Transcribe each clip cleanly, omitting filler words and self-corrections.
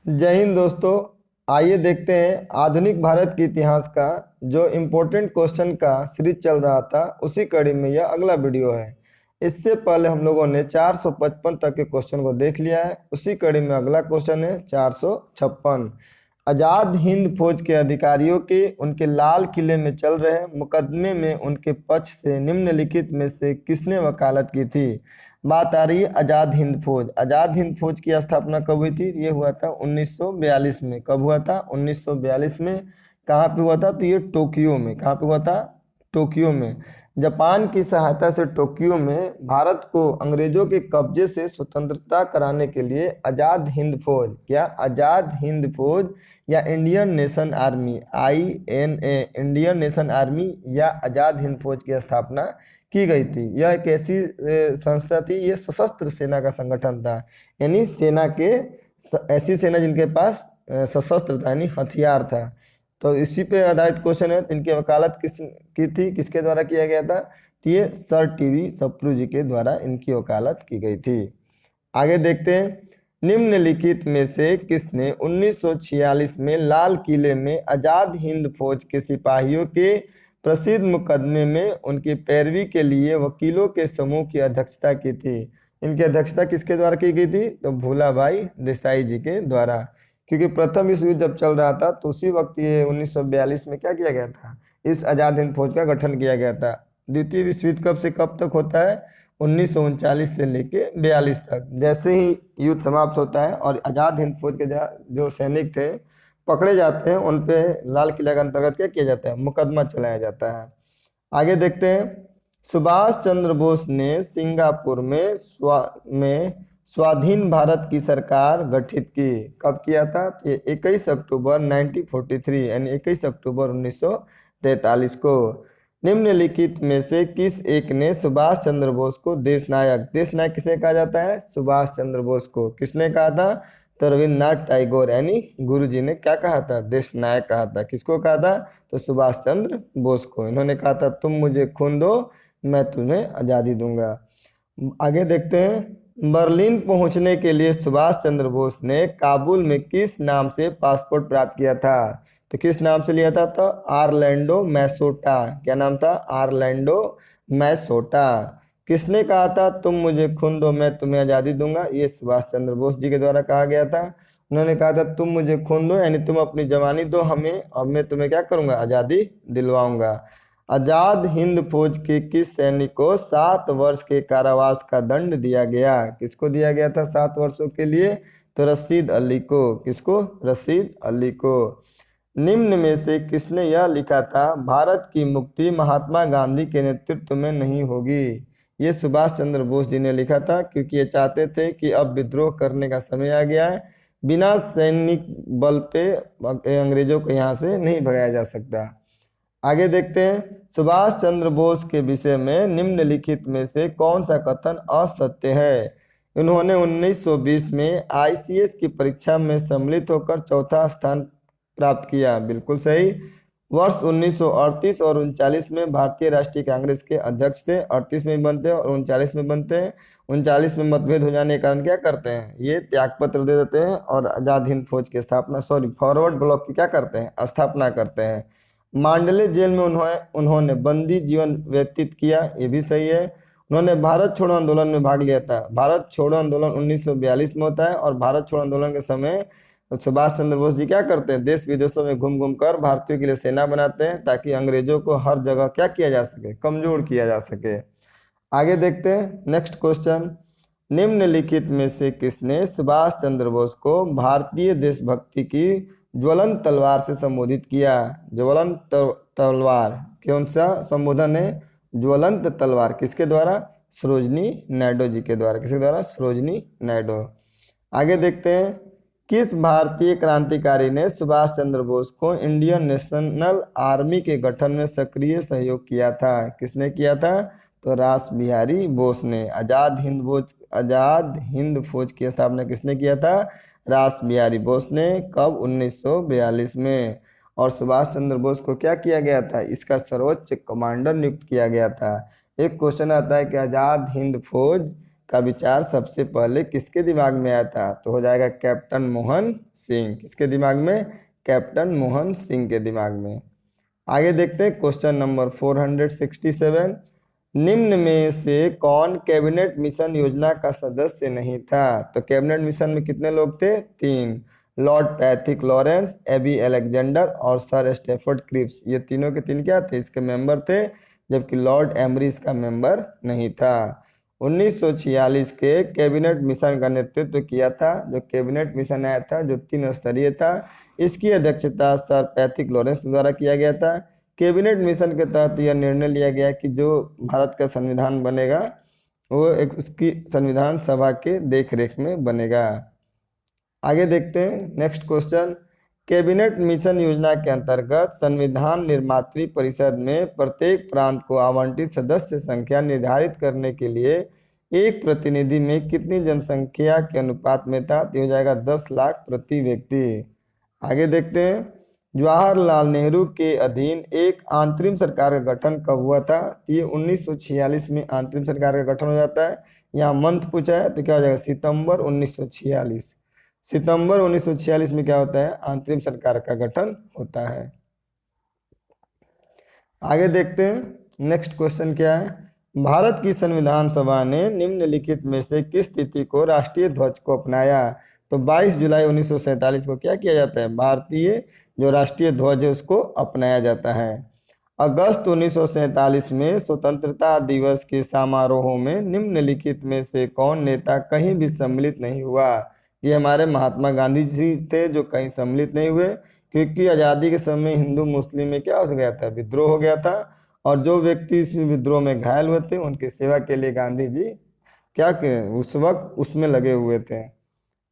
जय हिंद दोस्तों। आइए देखते हैं आधुनिक भारत के इतिहास का जो इम्पोर्टेंट क्वेश्चन का सीरीज चल रहा था उसी कड़ी में यह अगला वीडियो है। इससे पहले हम लोगों ने 455 तक के क्वेश्चन को देख लिया है। उसी कड़ी में अगला क्वेश्चन है 456। आजाद हिंद फौज के अधिकारियों के उनके लाल किले में चल रहे मुकदमे में उनके पक्ष से निम्नलिखित में से किसने वकालत की थी। बात आ रही है आजाद हिंद फौज। आजाद हिंद फौज की स्थापना कब हुई थी? ये हुआ था 1942 में। कब हुआ था? 1942 में। कहाँ पे हुआ था? तो ये टोक्यो में। कहाँ पे हुआ था? टोक्यो में। जापान की सहायता से टोक्यो में भारत को अंग्रेजों के कब्जे से स्वतंत्रता कराने के लिए आजाद हिंद फौज, क्या आजाद हिंद फौज या Indian nation army, INA, Indian nation army या आजाद हिंद फौज की स्थापना की गई थी। यह एक ऐसी संस्था थी, ये सशस्त्र सेना का संगठन था, यानी सेना के ऐसी सेना जिनके पास सशस्त्र था यानी हथियार था। तो इसी पे आधारित क्वेश्चन है। इनकी वकालत किस की थी, किसके द्वारा किया गया था? तो ये सर TV सप्रू जी के द्वारा इनकी वकालत की गई थी। आगे देखते हैं, निम्नलिखित में से किसने 1946 में लाल किले में आजाद हिंद फौज के सिपाहियों के प्रसिद्ध मुकदमे में उनकी पैरवी के लिए वकीलों के समूह की अध्यक्षता की थी? इनकी अध्यक्षता किसके द्वारा की गई थी? तो भूलाभाई देसाई जी के द्वारा। क्योंकि प्रथम विश्व युद्ध जब चल रहा था तो उसी वक्त ये 1942 में क्या किया गया था? इस आजाद हिंद फौज का गठन किया गया था। द्वितीय विश्व युद्ध कब से कब तक होता है? 1939 से लेके 42 तक। जैसे ही युद्ध समाप्त होता है और आजाद हिंद फौज के जो सैनिक थे पकड़े जाते हैं, उन पे लाल किला के अंतर्गत क्या किया जाता है? मुकदमा चलाया जाता है। आगे देखते हैं, सुभाष चंद्र बोस ने सिंगापुर में स्वाधीन भारत की सरकार गठित की। कब किया था? तो ये 21 अक्टूबर 1943 यानी 21 अक्टूबर 1943 को। निम्नलिखित में से किस एक ने सुभाष चंद्र बोस को देश नायक किसे कहा जाता है? सुभाष चंद्र बोस को। किसने कहा था? तो रविन्द्रनाथ टैगोर यानी गुरु जी ने क्या कहा था? देश नायक कहा था। किसको कहा था? तो सुभाष चंद्र बोस को। इन्होंने कहा था तुम मुझे खून दो मैं तुम्हें आज़ादी दूंगा। आगे देखते हैं, बर्लिन पहुंचने के लिए सुभाष चंद्र बोस ने काबुल में किस नाम से पासपोर्ट प्राप्त किया था? तो किस नाम से लिया था? तो आरलैंडो मैसोटा। क्या नाम था? आरलैंडो मैसोटा। किसने कहा था तुम मुझे खून दो मैं तुम्हें आज़ादी दूंगा? ये सुभाष चंद्र बोस जी के द्वारा कहा गया था। उन्होंने कहा था तुम मुझे खून दो यानी तुम अपनी जवानी दो हमें और मैं तुम्हें क्या करूंगा? आज़ादी दिलवाऊंगा। आजाद हिंद फौज के किस सैनिक को 7 वर्ष के कारावास का दंड दिया गया? किसको दिया गया था 7 वर्षों के लिए? तो रशीद अली को। किसको? रशीद अली को। निम्न में से किसने यह लिखा था भारत की मुक्ति महात्मा गांधी के नेतृत्व में नहीं होगी? ये सुभाष चंद्र बोस जी ने लिखा था, क्योंकि ये चाहते थे कि अब विद्रोह करने का समय आ गया है, बिना सैनिक बल पे अंग्रेजों को यहाँ से नहीं भगाया जा सकता। आगे देखते हैं, सुभाष चंद्र बोस के विषय में निम्नलिखित में से कौन सा कथन असत्य है? उन्होंने 1920 में ICS की परीक्षा में सम्मिलित होकर चौथा स्थान प्राप्त किया। बिल्कुल सही। वर्ष 1938 और 39 में भारतीय राष्ट्रीय कांग्रेस के अध्यक्ष थे। 38 में बनते हैं और 39 में बनते हैं। 39 में मतभेद हो जाने के कारण क्या करते हैं? ये त्यागपत्र दे देते हैं और आजाद हिंद फौज की स्थापना फॉरवर्ड ब्लॉक की क्या करते हैं? स्थापना करते हैं। मांडले जेल में उन्होंने बंदी जीवन व्यतीत किया। ये भी सही है। उन्होंने भारत छोड़ो आंदोलन में भाग लिया था। भारत छोड़ो आंदोलन 1942 में होता है और भारत छोड़ो आंदोलन के समय सुभाष चंद्र बोस जी क्या करते हैं? देश विदेशों में घूम घूम कर भारतीयों के लिए सेना बनाते हैं ताकि अंग्रेजों को हर जगह क्या किया जा सके? कमजोर किया जा सके। आगे देखते हैं नेक्स्ट क्वेश्चन, निम्नलिखित में से किसने सुभाष चंद्र बोस को भारतीय देशभक्ति की ज्वलंत तलवार से संबोधित किया? ज्वलंत तलवार कौन सा संबोधन है? ज्वलंत तलवार। किसके द्वारा? सरोजनी नायडू जी के द्वारा। किसके द्वारा? सरोजनी नायडू। आगे देखते हैं, किस भारतीय क्रांतिकारी ने सुभाष चंद्र बोस को इंडियन नेशनल आर्मी के गठन में सक्रिय सहयोग किया था? किसने किया था? तो रास बिहारी बोस ने। आजाद हिंद फौज की स्थापना किसने किया था? रास बिहारी बोस ने। कब? 1942 में। और सुभाष चंद्र बोस को क्या किया गया था? इसका सर्वोच्च कमांडर नियुक्त किया गया था। एक क्वेश्चन आता है कि आजाद हिंद फौज का विचार सबसे पहले किसके दिमाग में आया था? तो हो जाएगा कैप्टन मोहन सिंह। किसके दिमाग में? कैप्टन मोहन सिंह के दिमाग में। आगे देखते हैं क्वेश्चन नंबर 467। निम्न में से कौन कैबिनेट मिशन योजना का सदस्य नहीं था? तो कैबिनेट मिशन में कितने लोग थे? 3। Lord Pethick Lawrence, A B Alexander और सर स्टेफर्ड क्रिप्स, ये तीनों के तीन क्या थे? इसके मेंबर थे, जबकि लॉर्ड एमरी इसका मेंबर नहीं था। 1946 के कैबिनेट मिशन का नेतृत्व किया था। जो कैबिनेट मिशन आया था जो 3 स्तरीय था, इसकी अध्यक्षता सर पैथिक लॉरेंस द्वारा किया गया था। कैबिनेट मिशन के तहत यह निर्णय लिया गया कि जो भारत का संविधान बनेगा वो एक उसकी संविधान सभा के देखरेख में बनेगा। आगे देखते हैं नेक्स्ट क्वेश्चन। कैबिनेट मिशन योजना के अंतर्गत संविधान निर्मात्री परिषद में प्रत्येक प्रांत को आवंटित सदस्य संख्या निर्धारित करने के लिए एक प्रतिनिधि में कितनी जनसंख्या के अनुपात में था? तो हो जाएगा 10 लाख प्रति व्यक्ति। आगे देखते हैं जवाहरलाल नेहरू के अधीन एक अंतरिम सरकार का गठन कब हुआ था? तो ये 1946 में अंतरिम सरकार का गठन हो जाता है। यहाँ मंथ पूछा है तो क्या हो जाएगा? सितंबर 1946। सितंबर 1946 में क्या होता है? अंतरिम सरकार का गठन होता है। आगे देखते हैं नेक्स्ट क्वेश्चन क्या है। भारत की संविधान सभा ने निम्नलिखित में से किस तिथि को राष्ट्रीय ध्वज को अपनाया? तो 22 जुलाई 1947 को क्या किया जाता है? भारतीय जो राष्ट्रीय ध्वज है उसको अपनाया जाता है। अगस्त 1947 में स्वतंत्रता दिवस के समारोहों में निम्नलिखित में से कौन नेता कहीं भी सम्मिलित नहीं हुआ? ये हमारे महात्मा गांधी जी थे जो कहीं सम्मिलित नहीं हुए, क्योंकि आज़ादी के समय हिंदू मुस्लिम में क्या हो गया था? विद्रोह हो गया था, और जो व्यक्ति इस विद्रोह में घायल हुए थे उनकी सेवा के लिए गांधी जी क्या के उस वक्त उसमें लगे हुए थे।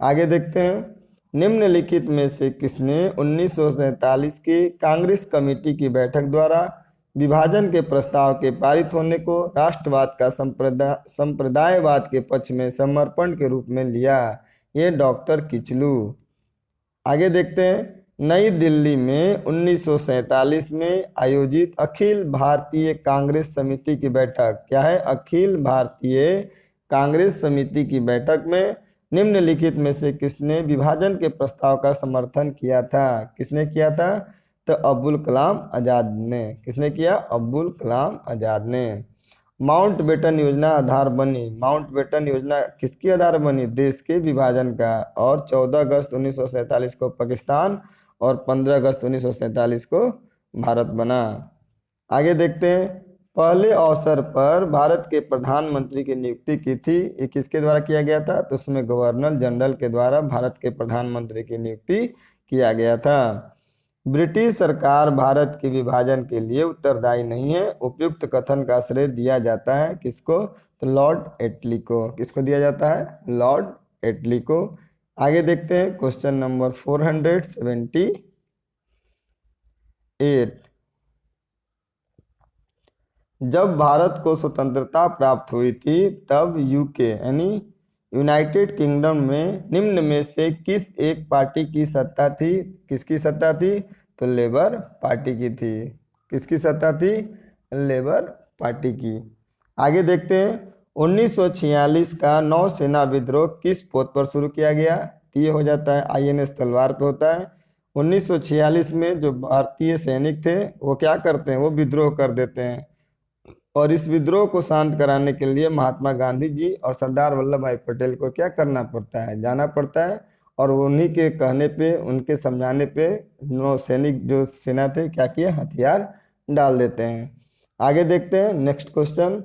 आगे देखते हैं निम्नलिखित में से किसने 1947 की कांग्रेस कमेटी की बैठक द्वारा विभाजन के प्रस्ताव के पारित होने को राष्ट्रवाद का संप्रदायवाद के पक्ष में समर्पण के रूप में लिया? ये डॉक्टर किचलू। आगे देखते हैं नई दिल्ली में 1947 में आयोजित अखिल भारतीय कांग्रेस समिति की बैठक क्या है? अखिल भारतीय कांग्रेस समिति की बैठक में निम्नलिखित में से किसने विभाजन के प्रस्ताव का समर्थन किया था? किसने किया था? तो अब्दुल कलाम आज़ाद ने। किसने किया? अब्दुल कलाम आज़ाद ने। माउंटबेटन योजना आधार बनी। माउंटबेटन योजना किसकी आधार बनी? देश के विभाजन का। और 14 अगस्त 1947 को पाकिस्तान और 15 अगस्त 1947 को भारत बना। आगे देखते हैं पहले अवसर पर भारत के प्रधानमंत्री की नियुक्ति की थी, ये किसके द्वारा किया गया था? तो उसमें गवर्नर जनरल के द्वारा भारत के प्रधानमंत्री की नियुक्ति किया गया था। ब्रिटिश सरकार भारत के विभाजन के लिए उत्तरदायी नहीं है। उपयुक्त कथन का श्रेय दिया जाता है किसको? तो लॉर्ड एटली को। किसको दिया जाता है? लॉर्ड एटली को। आगे देखते हैं क्वेश्चन नंबर 478। जब भारत को स्वतंत्रता प्राप्त हुई थी तब यूके यानी यूनाइटेड किंगडम में निम्न में से किस एक पार्टी की सत्ता थी? किसकी सत्ता थी? तो लेबर पार्टी की थी। किसकी सत्ता थी? लेबर पार्टी की। आगे देखते हैं 1946 का नौसेना विद्रोह किस पोत पर शुरू किया गया? तो ये हो जाता है INS तलवार पे होता है। 1946 में जो भारतीय सैनिक थे वो क्या करते हैं? वो विद्रोह कर देते हैं, और इस विद्रोह को शांत कराने के लिए महात्मा गांधी जी और सरदार वल्लभ भाई पटेल को क्या करना पड़ता है? जाना पड़ता है, और उन्हीं के कहने पे उनके समझाने पे नौसैनिक जो सेना थे क्या किए? हथियार डाल देते हैं। आगे देखते हैं नेक्स्ट क्वेश्चन।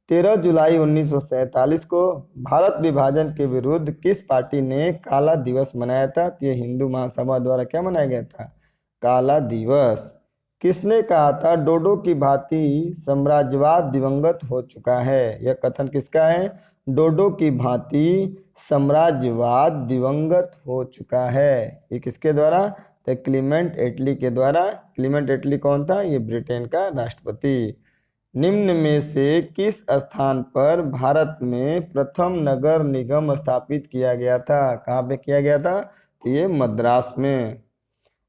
13 जुलाई 1947 को भारत विभाजन के विरुद्ध किस पार्टी ने काला दिवस मनाया था? तो ये हिंदू महासभा द्वारा क्या मनाया गया था? काला दिवस। किसने कहा था डोडो की भांति साम्राज्यवाद दिवंगत हो चुका है? यह कथन किसका है? डोडो की भांति साम्राज्यवाद दिवंगत हो चुका है। ये किसके द्वारा? तो क्लीमेंट एटली के द्वारा। क्लीमेंट एटली कौन था? ये ब्रिटेन का राष्ट्रपति। निम्न में से किस स्थान पर भारत में प्रथम नगर निगम स्थापित किया गया था? कहाँ पे किया गया था? तो ये मद्रास में।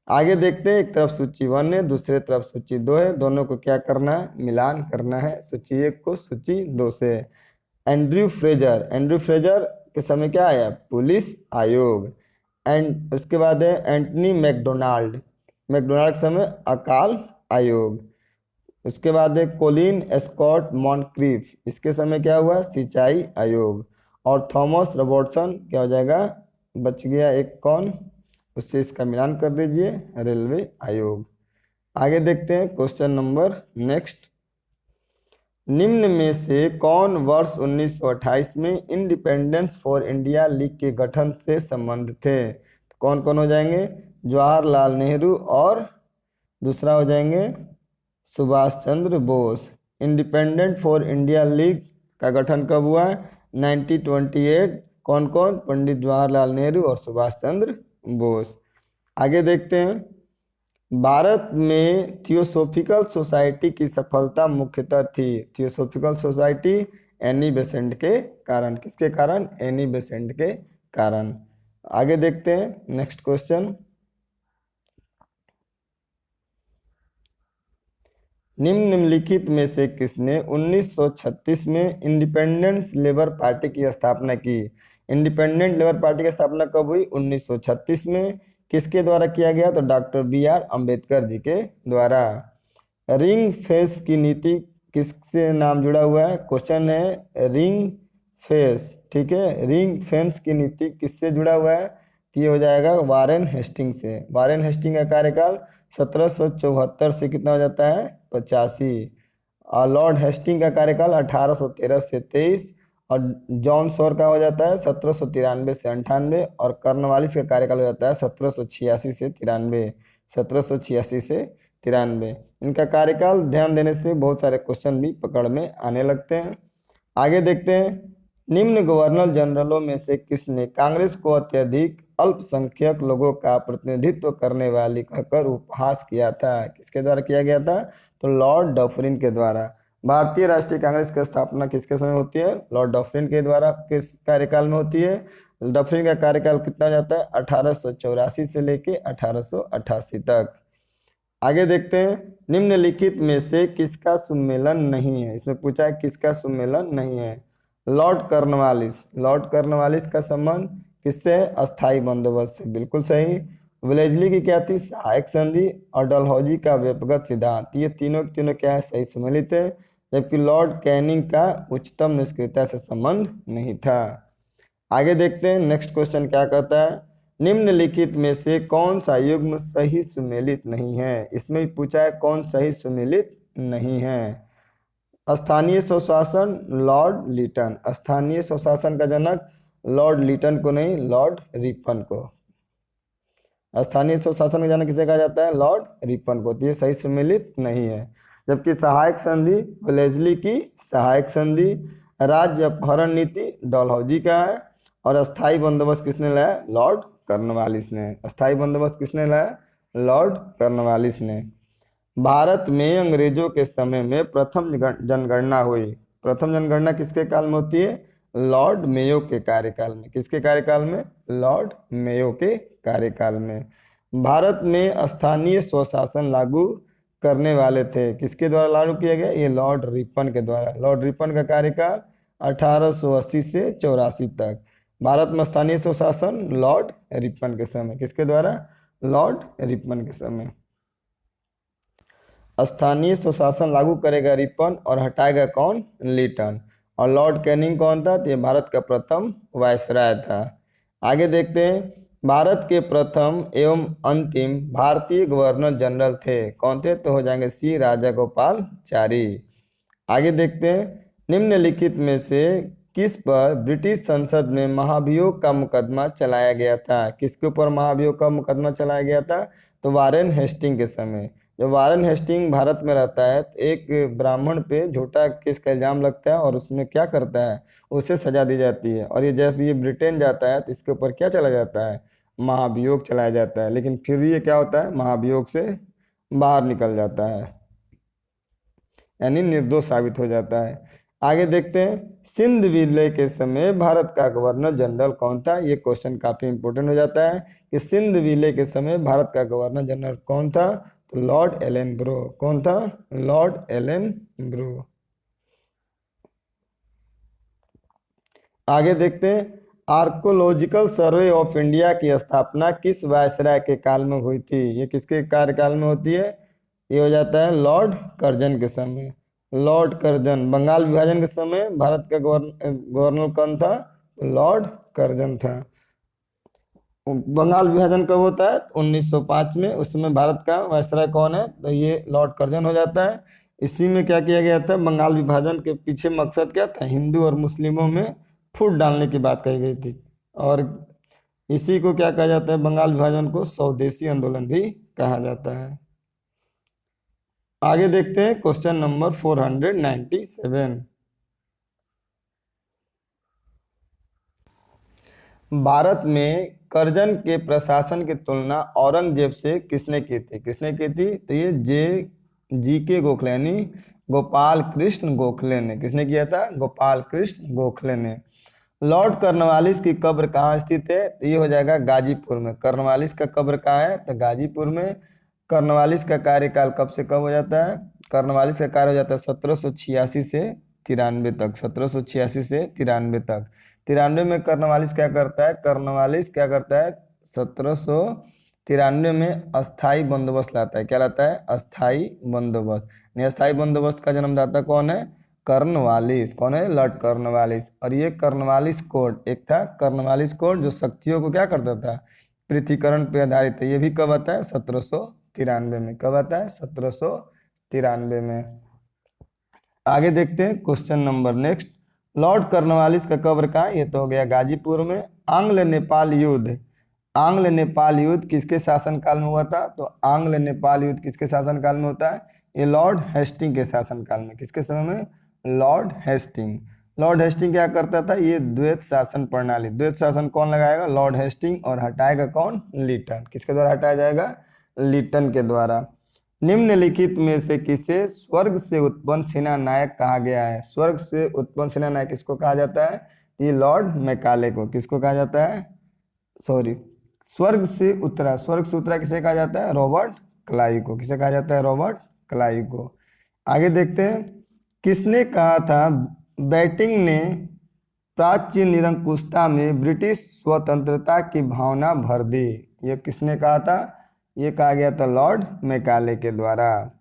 आगे देखते हैं एक तरफ सूची 1 है, दूसरे तरफ सूची 2 है, दोनों को क्या करना है? मिलान करना है, सूची 1 को सूची 2 से। एंड्रयू फ्रेजर के समय क्या आया, पुलिस आयोग। एंड उसके बाद है एंटनी मैकडोनाल्ड, मैकडोनाल्ड के समय अकाल आयोग। उसके बाद है कोलिन स्कॉट मॉन्क्रीफ, इसके समय क्या हुआ, सिंचाई आयोग। और थॉमस रॉबर्टसन क्या हो जाएगा, बच गया एक कौन, उससे इसका मिलान कर दीजिए, रेलवे आयोग। आगे देखते हैं क्वेश्चन नंबर नेक्स्ट। निम्न में से कौन वर्ष 1928 में इंडिपेंडेंस फॉर इंडिया लीग के गठन से संबंधित थे, तो कौन कौन हो जाएंगे, जवाहरलाल नेहरू और दूसरा हो जाएंगे Subhash Chandra Bose. Independent for India league का गठन कब हुआ, 1928। कौन कौन, पंडित जवाहरलाल नेहरू और सुभाष चंद्र बोस। आगे देखते हैं, भारत में थियोसॉफिकल सोसाइटी की सफलता मुख्यतः थी, थियोसॉफिकल सोसाइटी एनी बेसेंट के कारण, किसके कारण, एनी बेसेंट के कारण। आगे देखते हैं नेक्स्ट क्वेश्चन। निम्नलिखित में से किसने 1936 में इंडिपेंडेंस लेबर पार्टी की स्थापना की, इंडिपेंडेंट लेबर पार्टी की स्थापना कब हुई, 1936 में। किसके द्वारा किया गया, तो डॉक्टर BR अम्बेडकर जी के द्वारा। रिंग फेंस की नीति किससे नाम जुड़ा हुआ है, क्वेश्चन है रिंग फेंस, ठीक है, रिंग फेंस की नीति किससे जुड़ा हुआ है, तो ये हो जाएगा वारेन हेस्टिंग से। वारेन हेस्टिंग का कार्यकाल 1774 से कितना हो जाता है, 85। और लॉर्ड हेस्टिंग का कार्यकाल 1813 से 23। और जॉन शोर का हो जाता है 1793 से 98। और कर्नवालिस का कार्यकाल हो जाता है 1786 से 93, 1786 से 93। इनका कार्यकाल ध्यान देने से बहुत सारे क्वेश्चन भी पकड़ में आने लगते हैं। आगे देखते हैं, निम्न गवर्नर जनरलों में से किसने कांग्रेस को अत्यधिक अल्पसंख्यक लोगों का प्रतिनिधित्व करने वाली कहकर उपहास किया था, किसके द्वारा किया गया था, तो लॉर्ड डफरिन के द्वारा। भारतीय राष्ट्रीय कांग्रेस की स्थापना किसके समय होती है, लॉर्ड डफरिन के द्वारा, किस कार्यकाल में होती है, डफरिन का कार्यकाल कितना हो जाता है, 1884 से लेके 1888 तक। आगे देखते हैं, निम्नलिखित में से किसका सम्मेलन नहीं है, इसमें पूछा है किसका सम्मेलन नहीं है, लॉर्ड कर्नवालिस। लॉर्ड कर्नवालिस का संबंध किससे, अस्थाई बंदोबस्त से, बिल्कुल सही। वेलेस्ली की क्या थी, सहायक संधि। और डलहौजी का व्यक्तिगत सिद्धांत, ये तीनों के तीनों क्या है, सही सम्मिलित है। जबकि लॉर्ड कैनिंग का उच्चतम निष्क्रियता से संबंध नहीं था। आगे देखते हैं नेक्स्ट क्वेश्चन क्या कहता है, निम्नलिखित में से कौन सा युग्म सही सुमेलित नहीं है, इसमें पूछा है कौन सही सुमेलित नहीं है। स्थानीय स्वशासन, लॉर्ड लीटन, स्थानीय स्वशासन का जनक लॉर्ड लीटन को नहीं, लॉर्ड रिपन को। स्थानीय स्वशासन का जनक किसे कहा जाता है, लॉर्ड रिपन को, तो ये सही सुमेलित नहीं है। जबकि सहायक संधि वेलेस्ली की सहायक संधि, राज्य अपहरण नीति डलहौजी का है। और अस्थाई बंदोबस्त किसने लाया, लॉर्ड कर्नवालिस ने। अस्थाई बंदोबस्त किसने लाया, लॉर्ड कर्नवालिस ने। भारत में अंग्रेजों के समय में प्रथम जनगणना हुई, प्रथम जनगणना किसके काल में होती है, लॉर्ड मेयो के कार्यकाल में, किसके कार्यकाल में, लॉर्ड मेयो के कार्यकाल में। भारत में स्थानीय स्वशासन लागू करने वाले थे, किसके द्वारा लागू किया गया, ये लॉर्ड रिपन के द्वारा। लॉर्ड रिपन का कार्यकाल 1880 से 84 तक। भारत में स्थानीय स्वशासन लॉर्ड रिपन के समय, किसके द्वारा, लॉर्ड रिपन के समय। स्थानीय स्वशासन लागू करेगा रिपन और हटाएगा कौन, लीटन। और लॉर्ड कैनिंग कौन था, तो ये भारत का प्रथम वायसराय था। आगे देखते हैं, भारत के प्रथम एवं अंतिम भारतीय गवर्नर जनरल थे, कौन थे, तो हो जाएंगे सी राजागोपालचारी। आगे देखते हैं, निम्नलिखित में से किस पर ब्रिटिश संसद में महाभियोग का मुकदमा चलाया गया था, किसके ऊपर महाभियोग का मुकदमा चलाया गया था, तो वारेन हेस्टिंग के समय। जब वारेन हेस्टिंग भारत में रहता है तो एक ब्राह्मण पे झूठा केस का इल्जाम लगता है और उसमें क्या करता है, उसे सजा दी जाती है। और ये जब ये ब्रिटेन जाता है तो इसके ऊपर क्या चला जाता है, महाभियोग चलाया जाता है। लेकिन फिर भी ये क्या होता है, महाभियोग से बाहर निकल जाता है, यानी निर्दोष साबित हो जाता है। आगे देखते हैं, सिंध विलय के समय भारत का गवर्नर जनरल कौन था, ये क्वेश्चन काफी इंपॉर्टेंट हो जाता है कि सिंध विलय के समय भारत का गवर्नर जनरल कौन था, तो लॉर्ड एलन ब्रो। कौन था, लॉर्ड एलन ब्रो। आगे देखते हैं, आर्कोलॉजिकल सर्वे ऑफ इंडिया की स्थापना किस वायसराय के काल में हुई थी? ये किसके कार्यकाल में होती है? ये हो जाता है लॉर्ड कर्जन के समय। लॉर्ड कर्जन, बंगाल विभाजन के समय भारत का गवर्नर कौन था? लॉर्ड कर्जन था। बंगाल विभाजन कब होता है? 1905 में। उस समय भारत का वायसराय कौन है? तो ये लॉर्ड कर्जन हो जाता है। इसी में क्या किया गया था? बंगाल विभाजन के पीछे मकसद क्या था? हिंदू और मुस्लिमों में फूट डालने की बात कही गई थी। और इसी को क्या कहा जाता है? बंगाल विभाजन को स्वदेशी आंदोलन भी कहा जाता है। आगे देखते हैं क्वेश्चन नंबर 497। भारत में कर्जन के प्रशासन की तुलना औरंगजेब से किसने की थी? किसने की थी? तो ये जी के गोखले यानी गोपाल कृष्ण गोखले ने। किसने किया था? गोपाल कृष्ण गोखले ने। लॉर्ड कर्नवालिस की कब्र कहाँ स्थित है? तो ये हो जाएगा गाजीपुर में। कर्नवालिस का कब्र कहाँ है? तो गाजीपुर में। कर्नवालिस का कार्यकाल कब से कब हो जाता है? कर्नवालिस का कार्य हो जाता है 1786 से 93 तक। 1786 से 93 तक। 93 में कर्नवालिस क्या करता है? कर्नवालिस क्या करता है? 1793 में अस्थाई बंदोबस्त लाता है। क्या लाता है? अस्थाई बंदोबस्त। अस्थाई बंदोबस्त का जन्मदाता कौन है? कर्नवालिस। कौन है? Lord Cornwallis. और ये कर्नवालिस कोड एक था, कर्नवालिस कोड, जो शक्तियों को क्या करता था? पृथ्वीकरण पे आधारित है। ये भी कब आता है? 1793 में। कब आता है? 1793 में। आगे देखते हैं question number next. Lord Cornwallis का कब्र कहाँ है? ये तो हो गया गाजीपुर में। आंग्ल नेपाल युद्ध, आंग्ल नेपाल युद्ध किसके शासनकाल में हुआ था? तो आंग्ल नेपाल युद्ध किसके शासनकाल में होता है? ये लॉर्ड हेस्टिंग के शासनकाल में। किसके समय में? Lord Hasting. लॉर्ड हेस्टिंग क्या करता था? ये द्वैत शासन प्रणाली, द्वैत शासन कौन लगाएगा? Lord Hasting. और हटाएगा कौन? लीटन। किसके द्वारा हटाया जाएगा? लीटन के द्वारा। निम्नलिखित में से किसे स्वर्ग से उत्पन्न सेना नायक कहा गया है? स्वर्ग से उत्पन्न सेना नायक किसको कहा जाता है? ये लॉर्ड मैकाले को। किसको कहा जाता है? सॉरी, स्वर्ग से उतरा, स्वर्ग से उतरा किसे कहा जाता है? रॉबर्ट क्लाइव को। किसे कहा जाता है? रॉबर्ट क्लाइव को। आगे देखते हैं, किसने कहा था बैटिंग ने प्राच्य निरंकुशता में ब्रिटिश स्वतंत्रता की भावना भर दी? ये किसने कहा था? ये कहा गया था लॉर्ड मैकाले के द्वारा।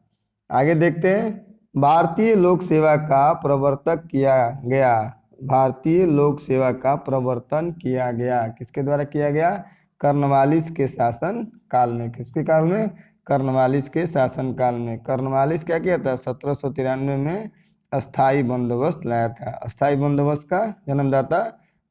आगे देखते हैं, भारतीय लोक सेवा का प्रवर्तक किया गया, भारतीय लोक सेवा का प्रवर्तन किया गया किसके द्वारा किया गया? कर्नवालिस के शासन काल में। किसके काल में? कर्नवालिस के शासन काल में। कर्नवालिस क्या किया था? 1793 में अस्थाई बंदोबस्त लाया था। अस्थाई बंदोबस्त का जन्मदाता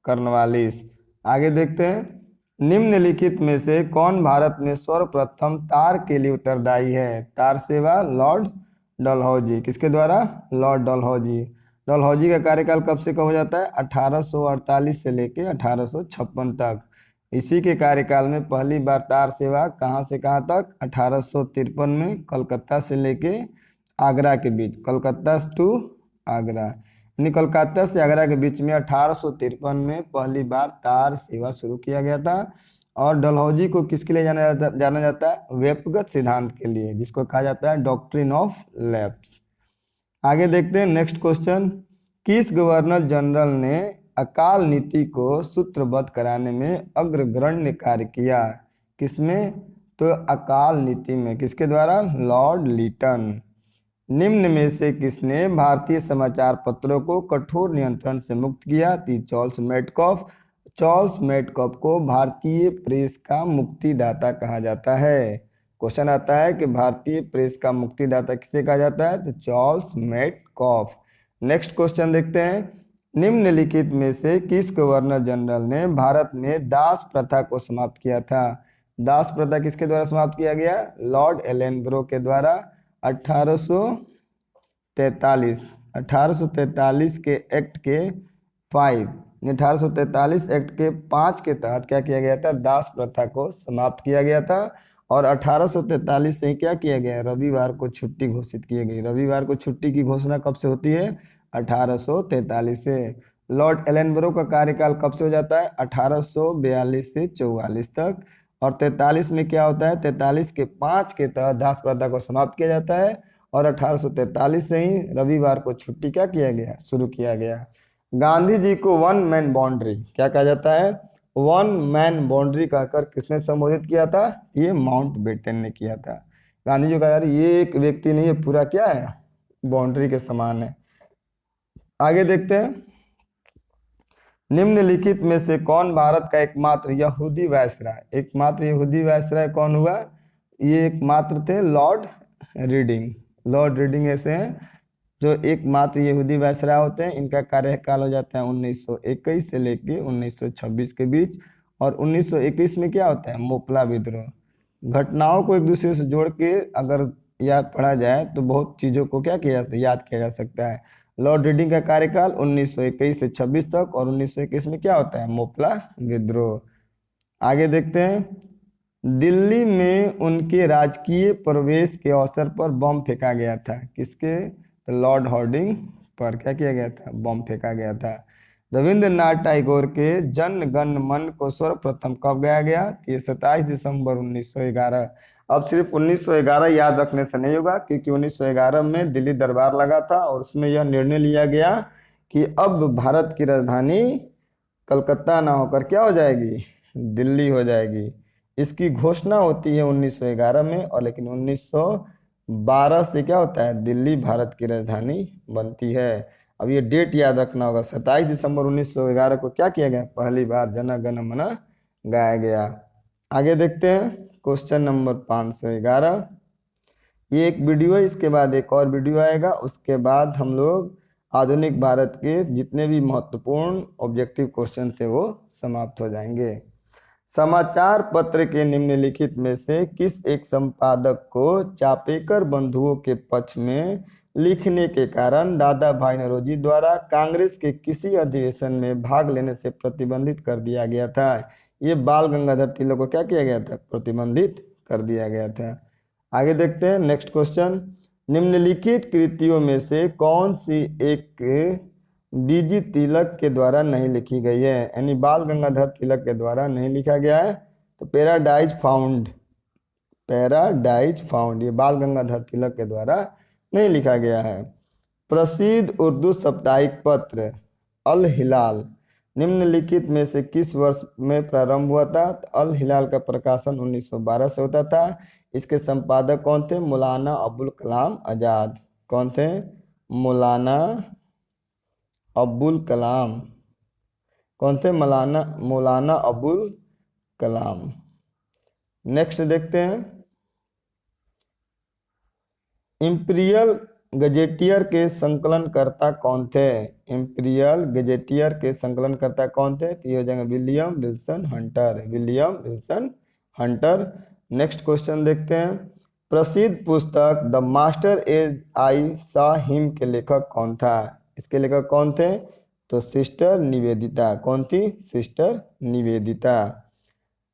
कर्नवालिस। आगे देखते हैं, निम्नलिखित में से कौन भारत में सर्वप्रथम तार के लिए उत्तरदायी है? तार सेवा लॉर्ड डलहौजी। किसके द्वारा? लॉर्ड डलहौजी। डलहौजी का कार्यकाल कब से कब हो जाता है? 1848 से लेके 1856 तक। इसी के कार्यकाल में पहली बार तार सेवा कहाँ से कहाँ तक? 1853 में कलकत्ता से लेके आगरा के बीच, कलकत्ता टू आगरा, यानी कलकत्ता से आगरा के बीच में 1853 में पहली बार तार सेवा शुरू किया गया था। और डलहौजी को किसके लिए जाना जाता है? व्यक्तिगत सिद्धांत के लिए, जिसको कहा जाता है डॉक्ट्रिन ऑफ लैप्स। आगे देखते हैं नेक्स्ट क्वेश्चन। किस गवर्नर जनरल ने अकाल नीति को सूत्रबद्ध कराने में अग्रगण्य कार्य किया? किसमें? तो अकाल नीति में। किसके द्वारा? Lord Lytton. निम्न में से किसने भारतीय समाचार पत्रों को कठोर नियंत्रण से मुक्त किया? Charles Metcalfe. चार्ल्स मेडकॉफ को भारतीय प्रेस का मुक्तिदाता कहा जाता है। क्वेश्चन आता है कि भारतीय प्रेस का मुक्तिदाता किसे कहा जाता है? तो चार्ल्स मेडकॉफ। नेक्स्ट क्वेश्चन देखते हैं, निम्नलिखित में से किस गवर्नर जनरल ने भारत में दास प्रथा को समाप्त किया था? दास प्रथा किसके द्वारा समाप्त किया गया? लॉर्ड एलेनब्रो के द्वारा। 1843 के एक्ट के 1843 एक्ट के 5 के तहत क्या किया गया था? दास प्रथा को समाप्त किया गया था। और 1843 से क्या किया गया? रविवार को छुट्टी घोषित की गई। रविवार को छुट्टी की घोषणा कब से होती है? 1843 से। लॉर्ड एलेनबरो का कार्यकाल कब से हो जाता है? 1842 से 44 तक। और 43 में क्या होता है? 43 के 5 के तहत दास प्रथा को समाप्त किया जाता है। और 1843 से ही रविवार को छुट्टी क्या किया गया? शुरू किया गया। गांधी जी को वन मैन बाउंड्री क्या कहा जाता है? वन मैन बाउंड्री कहकर किसने संबोधित किया था? ये माउंट बेटन ने किया था। गांधी जी कहा यार ये एक व्यक्ति नहीं, ये पूरा क्या है, बाउंड्री के समान है। आगे देखते हैं, निम्नलिखित में से कौन भारत का एकमात्र यहूदी वायसराय? एकमात्र यहूदी वायसराय कौन हुआ? ये एकमात्र थे लॉर्ड रीडिंग। लॉर्ड रीडिंग ऐसे हैं जो एकमात्र यहूदी वायसराय होते हैं। इनका कार्यकाल हो जाता है 1921 से लेके 1926 के बीच। और 1921 में क्या होता है? मोपला विद्रोह। घटनाओं को एक दूसरे से जोड़ के अगर याद पढ़ा जाए तो बहुत चीज़ों को क्या किया जाता है, याद किया जा सकता है। लॉर्ड रीडिंग का कार्यकाल 1921 से 26 तक, और 1921 में क्या होता है? मोपला विद्रोह। आगे देखते हैं, दिल्ली में उनके राजकीय प्रवेश के अवसर पर बम फेंका गया था। किसके? तो लॉर्ड हार्डिंग पर क्या किया गया था? बम फेंका गया था। रविंद्रनाथ टैगोर के जन गण मन को सर्वप्रथम कब गाया गया? ये 27 दिसंबर 1911। अब सिर्फ 1911 याद रखने से नहीं होगा, क्योंकि 1911 में दिल्ली दरबार लगा था और उसमें यह निर्णय लिया गया कि अब भारत की राजधानी कलकत्ता ना होकर क्या हो जाएगी? दिल्ली हो जाएगी। इसकी घोषणा होती है 1911 में, और लेकिन 1912 से क्या होता है? दिल्ली भारत की राजधानी बनती है। अब ये डेट याद रखना होगा, 27 दिसंबर 1911 को क्या किया गया? पहली बार जन गण मन गाया गया। आगे देखते हैं, क्वेश्चन नंबर 511। ये एक वीडियो है, इसके बाद एक और वीडियो आएगा, उसके बाद हम लोग आधुनिक भारत के जितने भी महत्वपूर्ण ऑब्जेक्टिव क्वेश्चन थे वो समाप्त हो जाएंगे। समाचार पत्र के निम्नलिखित में से किस एक संपादक को चापेकर बंधुओं के पक्ष में लिखने के कारण दादा भाई नौरोजी द्वारा कांग्रेस के किसी अधिवेशन में भाग लेने से प्रतिबंधित कर दिया गया था? ये बाल गंगाधर तिलक को क्या किया गया था? प्रतिबंधित कर दिया गया था। आगे देखते हैं नेक्स्ट क्वेश्चन, निम्नलिखित कृतियों में से कौन सी एक बीजी तिलक के द्वारा नहीं लिखी गई है? यानी बाल गंगाधर तिलक के द्वारा नहीं लिखा गया है। तो पैराडाइज फाउंड, पैराडाइज फाउंड ये बाल गंगाधर तिलक के द्वारा नहीं लिखा गया है। प्रसिद्ध उर्दू साप्ताहिक पत्र अल हिलाल निम्नलिखित में से किस वर्ष में प्रारंभ हुआ था? तो अल हिलाल का प्रकाशन 1912 से होता था। इसके संपादक कौन थे? मौलाना अबुल कलाम आज़ाद। कौन थे? मौलाना अबुल कलाम। कौन थे? मौलाना अबुल कलाम। नेक्स्ट देखते हैं, इंपीरियल गजेटियर के संकलनकर्ता कौन थे? इंपीरियल गजेटियर के संकलनकर्ता कौन थे? तो ये हो जाएंगे William Wilson Hunter. William Wilson Hunter. Next question देखते हैं, प्रसिद्ध पुस्तक द मास्टर एज आई सा हिम के लेखक कौन था? इसके लेखक कौन थे? तो सिस्टर निवेदिता। कौन थी? सिस्टर निवेदिता।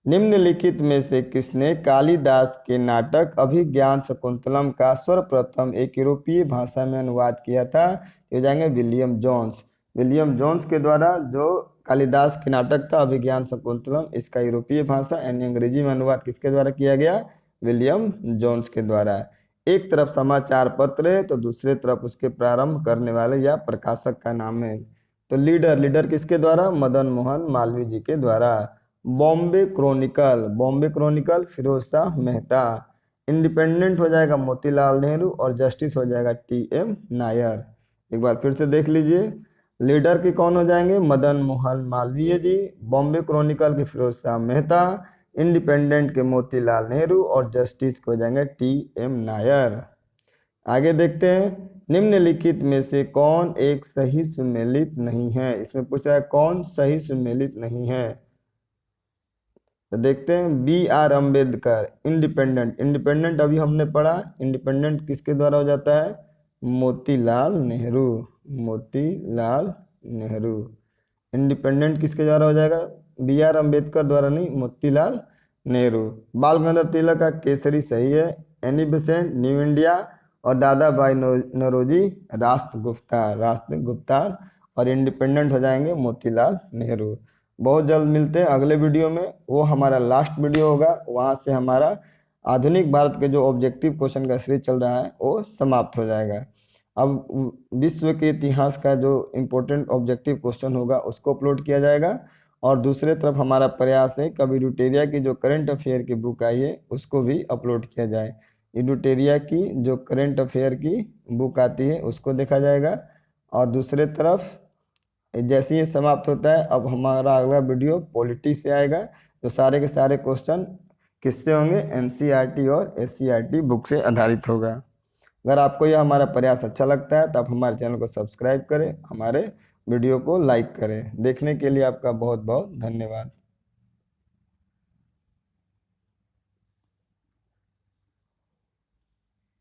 निम्नलिखित में से किसने कालिदास के नाटक अभिज्ञान शकुंतलम का सर्वप्रथम एक यूरोपीय भाषा में अनुवाद किया था? ये हो जाएंगे विलियम जोन्स। विलियम जोन्स के द्वारा जो कालिदास के नाटक था अभिज्ञान शकुंतलम, इसका यूरोपीय भाषा यानी अंग्रेजी में अनुवाद किसके द्वारा किया गया? विलियम जोन्स के द्वारा। एक तरफ समाचार पत्र है तो दूसरे तरफ उसके प्रारंभ करने वाले या प्रकाशक का नाम है। तो लीडर किसके द्वारा? मदन मोहन मालवीय जी के द्वारा। बॉम्बे क्रॉनिकल फिरोज शाह मेहता। इंडिपेंडेंट हो जाएगा मोतीलाल नेहरू, और जस्टिस हो जाएगा टी.एम. नायर। एक बार फिर से देख लीजिए, लीडर के कौन हो जाएंगे? मदन मोहन मालवीय जी। बॉम्बे क्रॉनिकल के फिरोज शाह मेहता। इंडिपेंडेंट के मोतीलाल नेहरू, और जस्टिस के हो जाएंगे टी.एम. नायर। आगे देखते हैं, निम्नलिखित में से कौन एक सही सुमेलित नहीं है? इसमें पूछा है कौन सही सुमेलित नहीं है। तो देखते हैं, B.R. अम्बेडकर इंडिपेंडेंट अभी हमने पढ़ा, इंडिपेंडेंट किसके द्वारा हो जाता है? मोतीलाल नेहरू। मोतीलाल नेहरू। इंडिपेंडेंट किसके द्वारा हो जाएगा? B.R. अम्बेडकर द्वारा नहीं, मोतीलाल नेहरू। बाल गंगाधर तिलक का केसरी सही है। एनी बेसेंट न्यू इंडिया, और दादा भाई नौरोजी राष्ट्रगुप्तार, और इंडिपेंडेंट हो जाएंगे मोतीलाल नेहरू। बहुत जल्द मिलते हैं अगले वीडियो में, वो हमारा लास्ट वीडियो होगा। वहाँ से हमारा आधुनिक भारत के जो ऑब्जेक्टिव क्वेश्चन का सीरीज चल रहा है वो समाप्त हो जाएगा। विश्व के इतिहास का जो इम्पोर्टेंट ऑब्जेक्टिव क्वेश्चन होगा उसको अपलोड किया जाएगा। और दूसरे तरफ हमारा प्रयास है कब इडुटेरिया की जो करंट अफेयर की बुक आई है उसको भी अपलोड किया जाए। इडुटेरिया की जो करंट अफेयर की बुक आती है उसको देखा जाएगा। और दूसरे तरफ जैसे ही समाप्त होता है अब हमारा अगला वीडियो पॉलिटी से आएगा। तो सारे के सारे क्वेश्चन किससे होंगे, एनसीईआरटी और एससीईआरटी बुक से आधारित होगा। अगर आपको यह हमारा प्रयास अच्छा लगता है तो आप हमारे चैनल को सब्सक्राइब करें, हमारे वीडियो को लाइक करें। देखने के लिए आपका बहुत बहुत धन्यवाद।